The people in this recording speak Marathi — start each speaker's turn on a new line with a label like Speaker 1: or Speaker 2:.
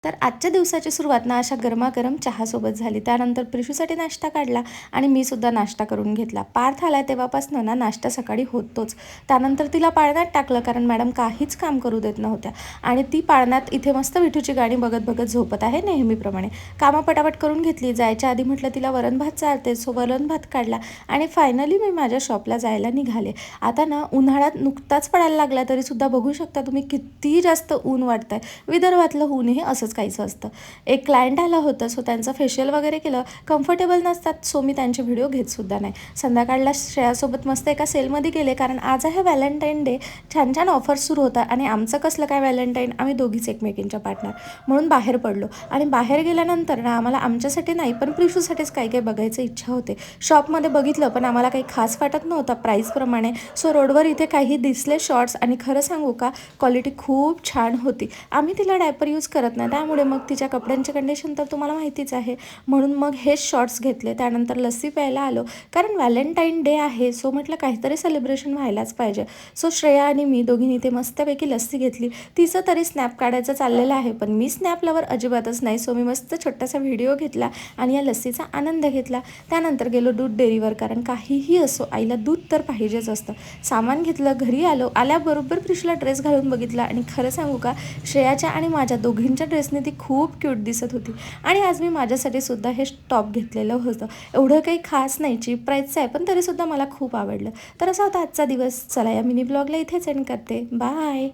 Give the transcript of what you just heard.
Speaker 1: तर आजच्या दिवसाची सुरुवात ना अशा गरमागरम चहासोबत झाली. त्यानंतर प्रिशूसाठी नाश्ता काढला आणि मी सुद्धा नाश्ता करून घेतला. पार्थ आला तेव्हापासून ना नाश्ता सकाळी होतोच. त्यानंतर तिला पाळण्यात टाकलं, कारण मॅडम काहीच काम करू देत नव्हत्या आणि ती पाळण्यात इथे मस्त विठूची गाणी बघत बघत झोपत आहे नेहमीप्रमाणे. कामं पटापट करून घेतली. जायच्या आधी म्हटलं तिला वरण भात चालते, सो वरण भात काढला आणि फायनली मी माझ्या शॉपला जायला निघाले. आता ना उन्हाळ्यात नुकताच पडायला लागला, तरीसुद्धा बघू शकता तुम्ही किती जास्त ऊन वाटतं आहे. विदर्भातलं ऊन हे असंच काहीचं असतं. एक क्लायंट आलं होतं, सो त्यांचं फेशियल वगैरे केलं. कम्फर्टेबल नसतात, सो मी त्यांचे व्हिडिओ घेतसुद्धा नाही. संध्याकाळला श्रेयासोबत मस्त एका सेलमध्ये गेले, कारण आज आहे व्हॅलेंटाईन डे. छान छान ऑफर्स सुरू होतात आणि आमचं कसलं काय व्हॅलेंटाईन, आम्ही दोघीच एकमेकींच्या पार्टनर म्हणून बाहेर पडलो. आणि बाहेर गेल्यानंतर ना आम्हाला आमच्यासाठी नाही पण प्रिशूसाठीच काही काही बघायचं इच्छा होते. शॉपमध्ये बघितलं पण आम्हाला काही खास वाटत नव्हतं प्राईसप्रमाणे. सो रोडवर इथे काही दिसले शॉर्ट्स आणि खरं सांगू का, क्वालिटी खूप छान होती. आम्ही तिला डायपर यूज करत नाही, त्यामुळे मग तिच्या कपड्यांची कंडिशन तर तुम्हाला माहितीच आहे, म्हणून मग हेच शॉर्ट्स घेतले. त्यानंतर लस्सी प्यायला आलो, कारण व्हॅलेंटाईन डे आहे, सो म्हटलं काहीतरी सेलिब्रेशन व्हायलाच पाहिजे. सो श्रेया आणि मी दोघींनी ते मस्तपैकी लस्सी घेतली. तिचं तरी स्नॅप काढायचं चाललेलं आहे, पण मी स्नॅप लवर अजिबातच नाही. सो मी मस्त छोटासा व्हिडिओ घेतला आणि या लस्सीचा आनंद घेतला. त्यानंतर गेलो दूध डेअरीवर, कारण काहीही असो आईला दूध तर पाहिजेच असतं. सामान घेतलं, घरी आलो. आल्याबरोबर प्रिशूला ड्रेस घालून बघितला आणि खरं सांगू का, श्रेयाच्या आणि माझ्या दोघींच्या ड्रेसने ती खूप क्यूट दिसत होती. आणि आज मी माझ्यासाठी सुद्धा हे टॉप घेतलेलं होतं. एवढं काही खास नाही, चीप प्राईसचं आहे, पण तरीसुद्धा मला खूप आवडलं. तर असा होता आजचा दिवस. चला या मिनी ब्लॉगला इथेच एंड करते. बाय.